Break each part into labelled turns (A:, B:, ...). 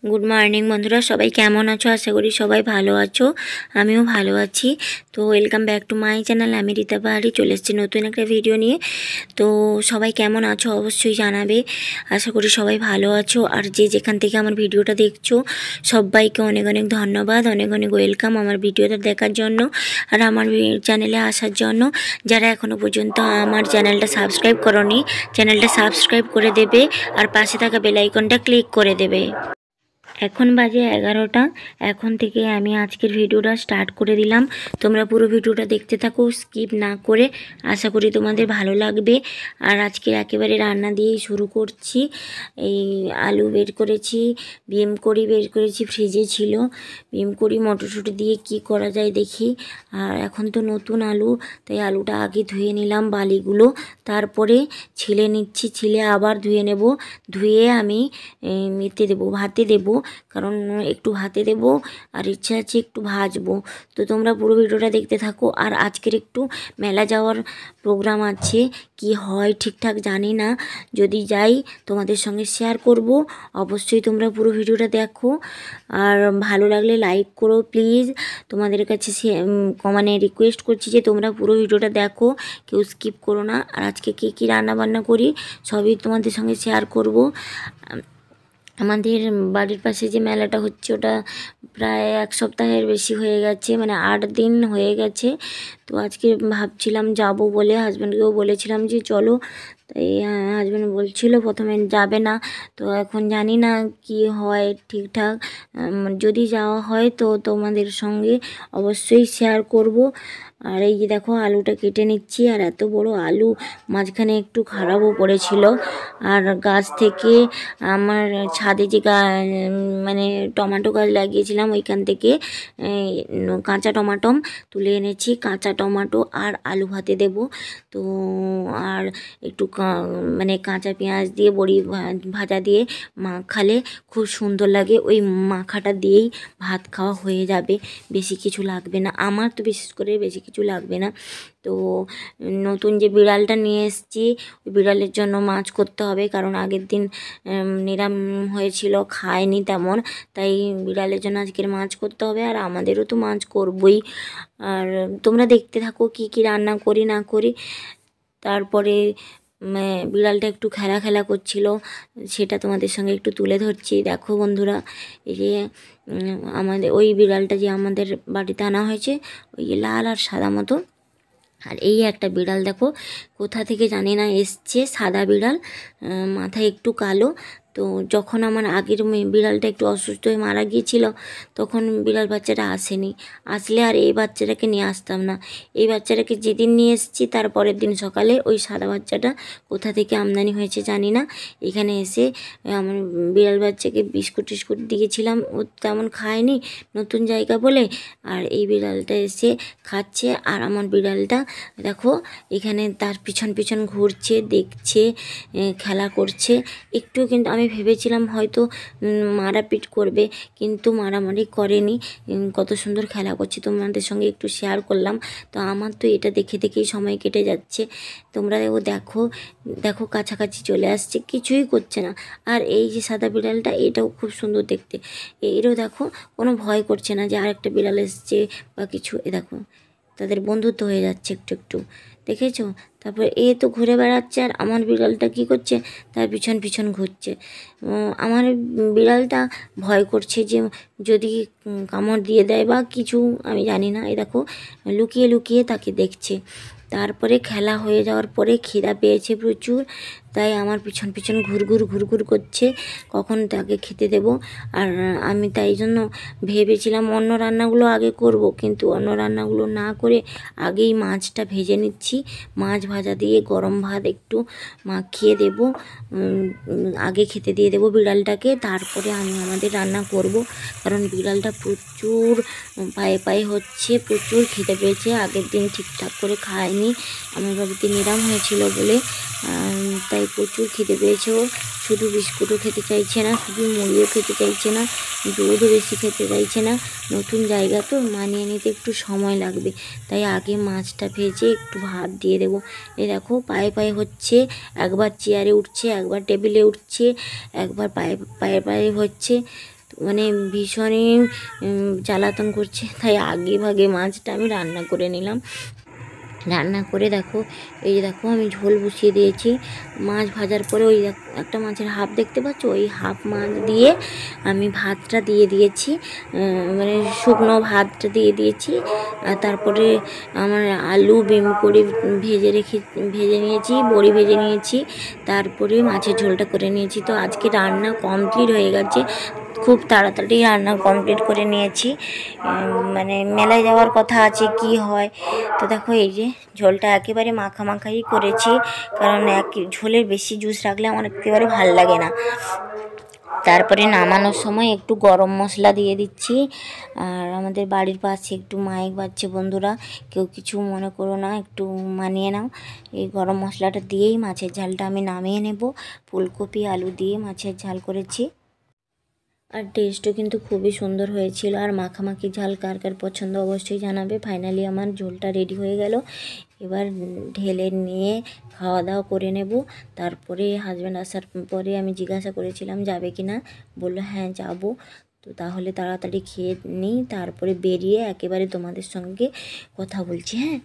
A: Good morning বন্ধুরা, সবাই কেমন আছো? আশা করি সবাই ভালো আছো, আমিও ভালো আছি। তো welcome back to my channel. আমি রীতা পাহাড়ি চলে এসেছি নতুন একটা ভিডিও নিয়ে। তো সবাই কেমন আছো অবশ্যই জানাবে। আশা করি সবাই ভালো আছো। আর যে যেখান থেকে আমার ভিডিওটা দেখছো সবাইকে অনেক অনেক ধন্যবাদ, অনেক অনেক ওয়েলকাম আমার ভিডিওটা দেখার জন্য আর আমার চ্যানেলে আসার জন্য। যারা এখনও পর্যন্ত আমার চ্যানেলটা সাবস্ক্রাইব করোনি, চ্যানেলটা সাবস্ক্রাইব করে দেবে আর পাশে থাকা বেল আইকনটা ক্লিক করে দেবে। এখন বাজে 11টা। এখন থেকে আমি আজকের ভিডিওটা স্টার্ট করে দিলাম। তোমরা পুরো ভিডিওটা দেখতে থাকো, স্কিপ না করে। আশা করি তোমাদের ভালো লাগবে। আর আজকে একেবারে রান্না দিয়েই শুরু করছি। এই আলু বের করেছি, ভীম কড়ি বের করেছি, ফ্রিজে ছিল। ভীম কড়ি মটরশুঁটি দিয়ে কি করা যায় দেখি। আর এখন তো নতুন আলু, তাই আলুটা আগে ধুয়ে নিলাম বালিগুলো, তারপরে ছিলে নিচ্ছি, ছিলে আবার ধুয়ে নেব। ধুয়ে আমি মেতে দেবো, ভাতে দেবো, কারণ একটু ভাতে দেবো আর ইচ্ছা আছে একটু ভাজবো। তো তোমরা পুরো ভিডিওটা দেখতে থাকো। আর আজকের একটু মেলা যাওয়ার প্রোগ্রাম আছে, কি হয় ঠিকঠাক জানি না। যদি যাই তোমাদের সঙ্গে শেয়ার করব। অবশ্যই তোমরা পুরো ভিডিওটা দেখো আর ভালো লাগলে লাইক করো প্লিজ। তোমাদের কাছে মানে রিকোয়েস্ট করছি যে তোমরা পুরো ভিডিওটা দেখো, কেউ স্কিপ করো না। আর আজকে কী রান্না বান্না করি সবই তোমাদের সঙ্গে শেয়ার করব। আমাদের বাড়ির পাশে যে মেলাটা হচ্ছে ওটা প্রায় 1 সপ্তাহের বেশি হয়ে গেছে, মানে 8 দিন হয়ে গেছে। তো আজকে ভাবছিলাম যাব বলে, হাজব্যান্ডকেও বলেছিলাম যে চলো। তাই হাজব্যান্ড বলছিল প্রথমে যাবে না। তো এখন জানি না কি হয় ঠিকঠাক। যদি যাওয়া হয় তো তোমাদের সঙ্গে অবশ্যই শেয়ার করব। আর এই যে দেখো আলুটা কেটে নিচ্ছি। আর এত বড় আলু, মাঝখানে একটু খারাপও পড়েছিল। আর গাছ থেকে আমার ছাদে যে মানে টমেটো গাছ লাগিয়েছিলাম ওইখান থেকে কাঁচা টমাটম তুলে এনেছি। কাঁচা টমেটো আর আলু ভাতে দেব। তো আর একটু মানে কাঁচা পেঁয়াজ দিয়ে বড়ি ভাজা দিয়ে মাখালে খুব সুন্দর লাগে। ওই মাখাটা দিয়েই ভাত খাওয়া হয়ে যাবে, বেশি কিছু লাগবে না। আমার তো বিশেষ করে বেশি কিছু লাগবে না। তো নতুন যে বিড়ালটা নিয়ে এসেছি, ওই বিড়ালের জন্য মাছ করতে হবে, কারণ আগের দিন নিরাম হয়েছিল, খায়নি তেমন। তাই বিড়ালের জন্য আজকের মাছ করতে হবে। আর আমাদেরও তো মাছ করবই। আর তোমরা দেখতে থাকো কি কি রান্না করি না করি। তারপরে বিড়ালটা একটু খেলা করছিল, সেটা তোমাদের সঙ্গে একটু তুলে ধরছি। দেখো বন্ধুরা, এই যে আমাদের ওই বিড়ালটা যে আমাদের বাড়িতে আনা হয়েছে, ওই লাল আর সাদা মতো। আর এই একটা বিড়াল দেখো কোথা থেকে জানি না এসছে, সাদা বিড়াল, মাথায় একটু কালো। তো যখন আমার আগের বিড়ালটা একটু অসুস্থ হয়ে মারা গিয়েছিল, তখন বিড়াল বাচ্চাটা আসেনি। আসলে আর এই বাচ্চাটাকে নিয়ে আসতাম না। এই বাচ্চাটাকে যেদিন নিয়ে এসেছি তার পরের দিন সকালে ওই সাদা বাচ্চাটা কোথা থেকে আমদানি হয়েছে জানি না, এখানে এসে আমার বিড়াল বাচ্চাকে বিস্কুট টিস্কুট দিয়েছিলাম, ও তেমন খায়নি, নতুন জায়গা বলে। আর এই বিড়ালটা এসে খাচ্ছে। আর আমার বিড়ালটা দেখো এখানে তার পিছন ঘুরছে, দেখছে, খেলা করছে। একটু কিন্তু আমি ভেবেছিলাম হয়তো মারাপিট করবে, কিন্তু মারামারি করেনি। কত সুন্দর খেলা করছে, তোমাদের সঙ্গে একটু শেয়ার করলাম। তো আমার তো এটা দেখে দেখেই সময় কেটে যাচ্ছে। তোমরাও দেখো, দেখো কাছাকাছি চলে আসছে, কিছুই করছে না। আর এই যে সাদা বিড়ালটা, এটাও খুব সুন্দর দেখতে। এরও দেখো কোনো ভয় করছে না যে আরেকটা বিড়াল এসছে বা কিছু। দেখো তাদের বন্ধুত্ব হয়ে যাচ্ছে একটু একটু, দেখেছো? তারপর এ তো ঘুরে বেড়াচ্ছে, আর আমার বিড়ালটা কি করছে, তার পিছন ঘুরছে। আমার বিড়ালটা ভয় করছে যে যদি কামড় দিয়ে দেয় বা কিছু, আমি জানি না। এই দেখো লুকিয়ে লুকিয়ে তাকে দেখছে। তারপরে খেলা হয়ে যাওয়ার পরে খিদা পেয়েছে প্রচুর, তাই আমার পিছন ঘুরঘুর করছে কখন তাকে খেতে দেব। আর আমি তাই জন্য ভেবেছিলাম অন্য রান্নাগুলো আগে করব, কিন্তু অন্য রান্নাগুলো না করে আগেই মাছটা ভেজে নিচ্ছি। মাছ ভাজা দিয়ে গরম ভাত একটু মাখিয়ে দেব, আগে খেতে দিয়ে দেবো বিড়ালটাকে, তারপরে আমি আমাদের রান্না করব। কারণ বিড়ালটা প্রচুর পায়ে হচ্ছে, প্রচুর খেতে পেয়েছে। আগের দিন ঠিকঠাক করে খায়নি, আমার বাড়িতে নিরাম হয়েছিল বলে। তাই প্রচুর খেতে পেয়েছে ও। শুধু বিস্কুটও খেতে চাইছে না, শুধু মুড়িও খেতে চাইছে না, দুধও বেশি খেতে চাইছে না। নতুন জায়গা তো মানিয়ে নিতে একটু সময় লাগবে, তাই আগে মাছটা ভেজে একটু ভাত দিয়ে দেবো। এই দেখো পায়ে হচ্ছে, একবার চেয়ারে উঠছে, একবার টেবিলে উঠছে, একবার পায়ে হচ্ছে। মানে ভীষণই জ্বালাতন করছে, তাই আগে ভাগে মাছটা আমি রান্না করে নিলাম। রান্না করে দেখো, এই যে দেখো আমি ঝোল বসিয়ে দিয়েছি। মাছ ভাজার পরে ওই একটা মাছের হাফ দেখতে পাচ্ছ, ওই হাফ মাছ দিয়ে আমি ভাতটা দিয়ে দিয়েছি, মানে শুকনো ভাতটা দিয়ে দিয়েছি। আর তারপরে আমার আলু করে ভেজে নিয়েছি, বড়ি ভেজে নিয়েছি, তারপরে মাছের ঝোলটা করে নিয়েছি। তো আজকে রান্না কমপ্লিট হয়ে গেছে, খুব তাড়াতাড়ি রান্না কমপ্লিট করে নিয়েছি। মানে মেলায় যাওয়ার কথা আছে, কি হয়। তো দেখো এই যে ঝোলটা একেবারে মাখামাখাই করেছি, কারণ ঝোলের বেশি জুস রাখলে আমার একেবারে ভাল লাগে না। তারপরে নামানোর সময় একটু গরম মশলা দিয়ে দিচ্ছি। আর আমাদের বাড়ির পাশে একটু মাইক বাজছে, বন্ধুরা কেউ কিছু মনে করো না, একটু মানিয়ে নাও। এই গরম মশলাটা দিয়েই মাছের ঝালটা আমি নামিয়ে নেব। ফুলকপি আলু দিয়ে মাছের ঝাল করেছি, আর টেস্টও কিন্তু খুবই সুন্দর হয়েছিল। আর মাখামাখি ঝাল কার কার পছন্দ অবশ্যই জানাবে। ফাইনালি আমার ঝোলটা রেডি হয়ে গেল, এবার ঢেলে নিয়ে খাওয়া দাওয়া করে নেব। তারপরে হাজব্যান্ড আসার পরে আমি জিজ্ঞাসা করেছিলাম যাবে কি না, বললো হ্যাঁ যাব। তো তাহলে তাড়াতাড়ি খেয়ে নিই, তারপরে বেরিয়ে একেবারে তোমাদের সঙ্গে কথা বলছি। হ্যাঁ,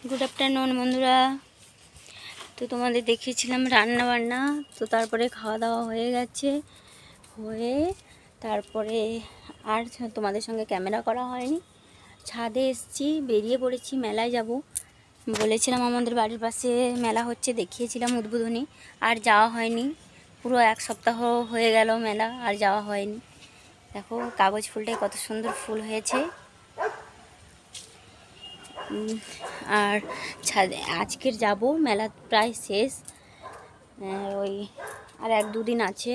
A: গুড আফটারনুন বন্ধুরা। তো তোমাদের দেখিয়েছিলাম রান্না বান্না, তো তারপরে খাওয়া দাওয়া হয়ে গেছে, হয়ে তারপরে আর তোমাদের সঙ্গে ক্যামেরা করা হয়নি। ছাদে এসেছি, বেরিয়ে পড়েছি, মেলায় যাব বলেছিলাম। আমাদের বাড়ির পাশে মেলা হচ্ছে, দেখিয়েছিলাম উদ্বোধনী, আর যাওয়া হয়নি। পুরো 1 সপ্তাহ হয়ে গেল মেলা, আর যাওয়া হয়নি। দেখো কাগজ ফুলটাই কত সুন্দর ফুল হয়েছে। আর আজকের যাব, মেলা প্রায় শেষ, ওই আর 1-2 দিন আছে।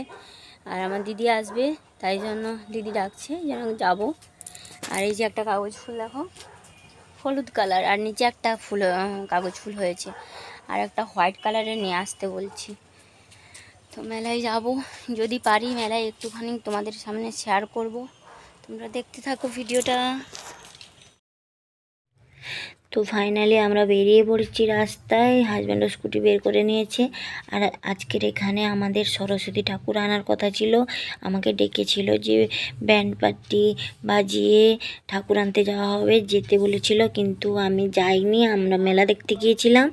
A: আর আমার দিদি আসবে, তাই জন্য দিদি ডাকছে যেন যাব। আর এই যে একটা কাগজ ফুল দেখো, হলুদ কালার, আর নিচে একটা ফুল কাগজ ফুল হয়েছে, আর একটা হোয়াইট কালারের নিয়ে আসতে বলছি। তো মেলায় যাব, যদি পারি মেলায় একটুখানি তোমাদের সামনে শেয়ার করব। তোমরা দেখতে থাকো ভিডিওটা। তো ফাইনালি আমরা বেরিয়ে পড়েছি রাস্তায়, হাজব্যান্ডও স্কুটি বের করে নিয়েছে। আর আজকের এখানে আমাদের সরস্বতী ঠাকুর আনার কথা ছিল, আমাকে ডেকেছিল যে ব্যান্ড পার্টি বাজিয়ে ঠাকুর আনতে যাওয়া হবে, যেতে বলেছিল, কিন্তু আমি যাইনি, আমরা মেলা দেখতে গিয়েছিলাম।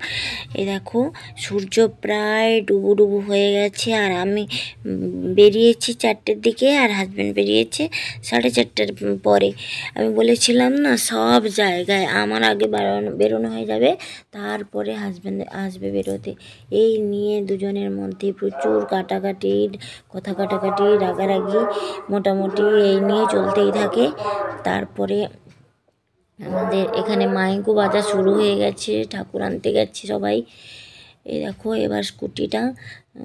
A: এই দেখো সূর্য প্রায় ডুবু হয়ে গেছে, আর আমি বেরিয়েছি 4টের দিকে, আর হাজব্যান্ড বেরিয়েছে 4:30টার পরে। আমি বলেছিলাম না, সব জায়গায় আমার আগে বেরোনো হয়ে যাবে, তারপরে হাজব্যান্ড আসবে বেরোতে। এই নিয়ে দুজনের মধ্যে প্রচুর কাটাকাটি, কথা কাটাকাটি, রাগারাগি, মোটামুটি এই নিয়ে চলতেই থাকে। তারপরে আমাদের এখানে মাইকও বাজা শুরু হয়ে গেছে, ঠাকুর আনতে গেছে সবাই। এই দেখো এবার স্কুটিটা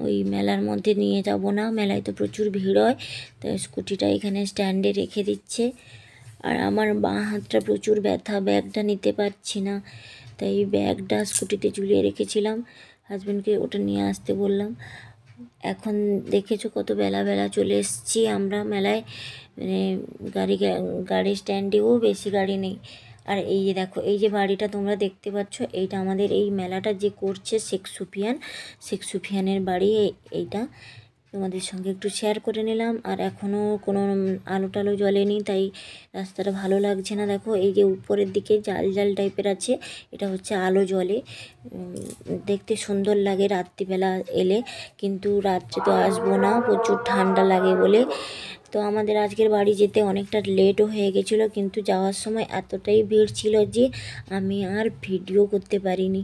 A: ওই মেলার মধ্যে নিয়ে যাব না, মেলায় তো প্রচুর ভিড় হয়, তাই স্কুটিটা এখানে স্ট্যান্ডে রেখে দিচ্ছে। আর আমার বাঁ হাতটা প্রচুর ব্যথা, ব্যাগটা নিতে পারছি না, তাই ব্যাগটা স্কুটিতে ঝুলিয়ে রেখেছিলাম, হাজব্যান্ডকে ওটা নিয়ে আসতে বললাম। এখন দেখেছো কত বেলা চলে এসেছি আমরা মেলায়, মানে গাড়ি স্ট্যান্ডেও বেশি গাড়ি নেই। আর এই যে দেখো, এই যে বাড়িটা তোমরা দেখতে পাচ্ছ, এইটা আমাদের এই মেলাটা যে করছে শেখ সুফিয়ানের বাড়ি। এইটা তোমাদের সঙ্গে একটু শেয়ার করে নিলাম। আর এখনও কোনো আলো টালো জ্বলেনি, তাই রাস্তাটা ভালো লাগছে না। দেখো এই যে উপরের দিকে জাল টাইপের আছে, এটা হচ্ছে আলো জ্বলে, দেখতে সুন্দর লাগে রাত্রিবেলা এলে, কিন্তু রাত্রে তো আসবো না, প্রচুর ঠান্ডা লাগে বলে। তো আমাদের আজকের বাড়ি যেতে অনেকটা লেটও হয়ে গেছিলো, কিন্তু যাওয়ার সময় এতটাই ভিড় ছিল যে আমি আর ভিডিও করতে পারিনি।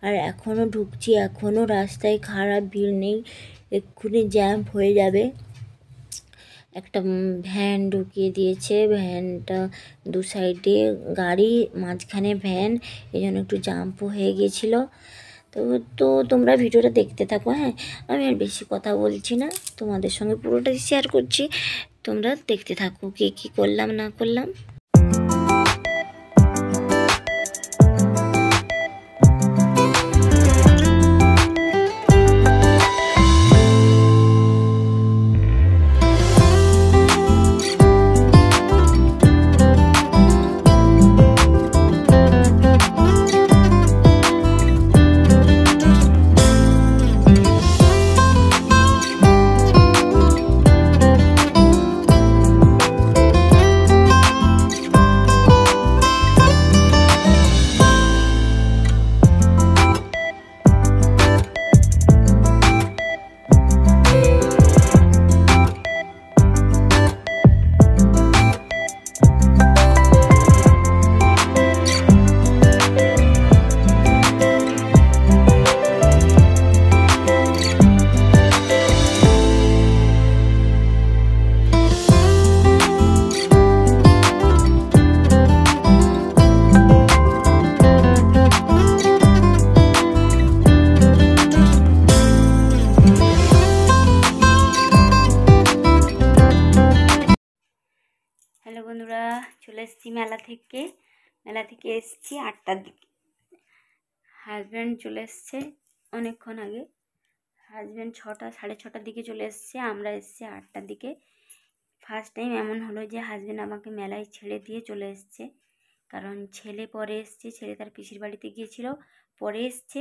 A: আর এখনও ঢুকছি, এখনও রাস্তায় খারাপ, ভিড় নেই, এক্ষুনি জ্যাম হয়ে যাবে। একটা ভ্যান ঢুকিয়ে দিয়েছে, ভ্যানটা 2 সাইডে গাড়ি, মাঝখানে ভ্যান, এই জন্য একটু জাম্পও হয়ে গিয়েছিলো। তো তোমরা ভিডিওটা দেখতে থাকো। হ্যাঁ, আমি আর বেশি কথা বলছি না, তোমাদের সঙ্গে পুরোটাই শেয়ার করছি, তোমরা দেখতে থাকো কী করলাম না করলাম। চলে এসেছি মেলা থেকে এসেছি 8টার দিকে। হাজব্যান্ড চলে এসছে অনেকক্ষণ আগে। হাজব্যান্ড 6টা 6:30টার দিকে চলে এসছে, আমরা এসছি 8টার দিকে। ফার্স্ট টাইম এমন হলো যে হাজব্যান্ড আমাকে মেলায় ছেড়ে দিয়ে চলে এসছে, কারণ ছেলে পরে এসছে, ছেলে তার পিসির বাড়িতে গিয়েছিল, পরে এসছে।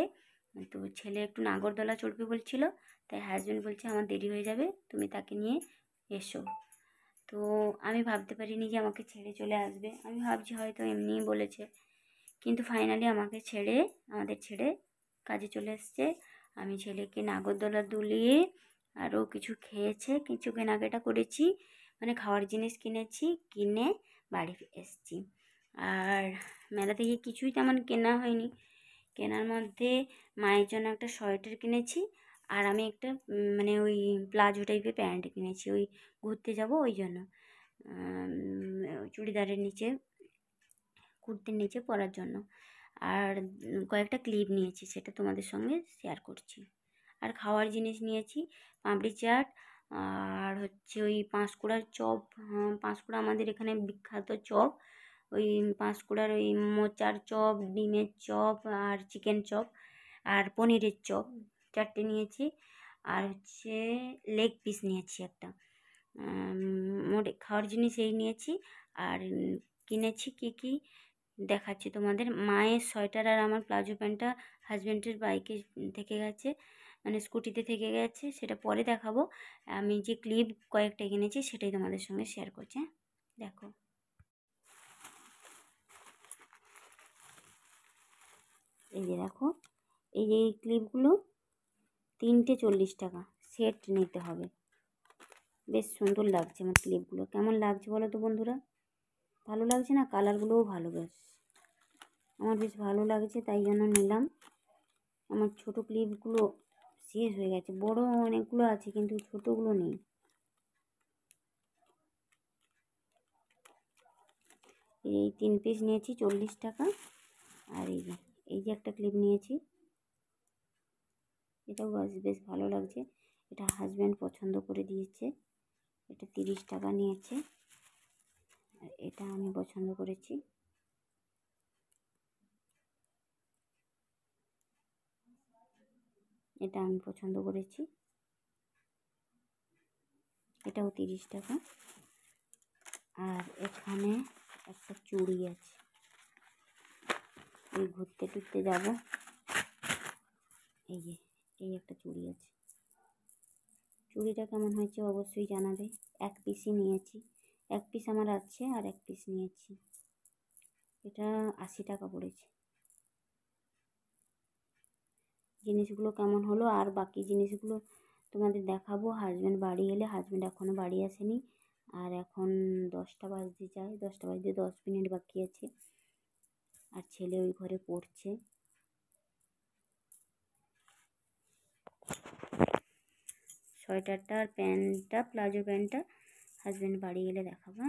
A: তো ছেলে একটু নাগরদোলা চড়বে বলছিল, তাই হাজব্যান্ড বলছে আমার দেরি হয়ে যাবে, তুমি তাকে নিয়ে এসো। তো আমি ভাবতে পারিনি যে আমাকে ছেড়ে চলে আসবে, আমি ভাবছি হয়তো এমনিই বলেছে, কিন্তু ফাইনালি আমাদের ছেড়ে কাজে চলে এসছে। আমি ছেলেকে নাগরদোলা দুলিয়ে আরও কিছু খেয়েছে, কিছু কেনাকাটা করেছি, মানে খাওয়ার জিনিস কিনেছি, কিনে বাড়ি এসেছি। আর মেলা থেকে কিছুই তেমন কেনা হয়নি, কেনার মধ্যে মায়ের জন্য একটা সোয়েটার কিনেছি, আর আমি একটা মানে ওই প্লাজো টাইপের প্যান্ট কিনেছি, ওই ঘুরতে যাব ওই জন্য, চুড়িদারের নিচে, কুর্তির নিচে পরার জন্য। আর কয়েকটা ক্লিপ নিয়েছি, সেটা তোমাদের সঙ্গে শেয়ার করছি। আর খাওয়ার জিনিস নিয়েছি, পাপড়ি চাট, আর হচ্ছে ওই পাঁশকুড়ার চপ। পাঁশকুড়া আমাদের এখানে বিখ্যাত চপ, ওই পাঁশকুড়ার ওই মোচার চপ, ডিমের চপ, আর চিকেন চপ, আর পনিরের চপ 4টে নিয়েছি। আর হচ্ছে লেগ পিস নিয়েছি একটা। মোট খাওয়ার জিনিস এই নিয়েছি। আর কিনেছি কি দেখাচ্ছি তোমাদের। মায়ের সোয়েটার আর আমার প্লাজো প্যান্টটা হাজব্যান্ডের বাইকে থেকে গেছে, মানে স্কুটিতে থেকে গেছে, সেটা পরে দেখাবো। আমি যে ক্লিপ কয়েকটা কিনেছি সেটাই তোমাদের সঙ্গে শেয়ার করছি। দেখো, এই যে দেখো, এই যে এই ক্লিপগুলো 3টে 40 টাকা, সেট নিতে হবে। বেশ সুন্দর লাগছে আমার ক্লিপগুলো। কেমন লাগছে বলো তো বন্ধুরা? ভালো লাগছে না? কালারগুলোও ভালো, বেশ আমার বেশ ভালো লাগছে, তাই জন্য নিলাম। আমার ছোটো ক্লিপগুলো শেষ হয়ে গেছে, বড় অনেকগুলো আছে কিন্তু ছোটোগুলো নেই। এই 3 পিস নিয়েছি 40 টাকা। আর এই যে একটা ক্লিপ নিয়েছি, এটাও বেশ ভালো লাগছে। এটা হাজব্যান্ড পছন্দ করে দিয়েছে, এটা 30 টাকা নিয়েছে। আর এটা আমি পছন্দ করেছি, এটা আমি পছন্দ করেছি, এটাও 30 টাকা। আর এখানে একটা চুড়ি আছে, এই ঘুরতে টুরতে যাবো, এই একটা চুড়ি আছে। চুড়িটা কেমন হয়েছে অবশ্যই জানাবে। 1 পিসই নিয়েছি, 1 পিস আমার আছে আর 1 পিস নিয়েছি। এটা 80 টাকা পড়েছে। জিনিসগুলো কেমন হলো আর বাকি জিনিসগুলো তোমাদের দেখাবো হাজব্যান্ড বাড়ি এলে। হাজব্যান্ড এখনও বাড়ি আসেনি, আর এখন 10টা বাজতে যায়, 10টা বাজতে 10 মিনিট বাকি আছে। আর ছেলে ওই ঘরে পড়ছে। সোয়েটারটা আর প্যান্টটা, প্লাজো প্যান্টটা হাজব্যান্ড বাড়ি এলে দেখাবো।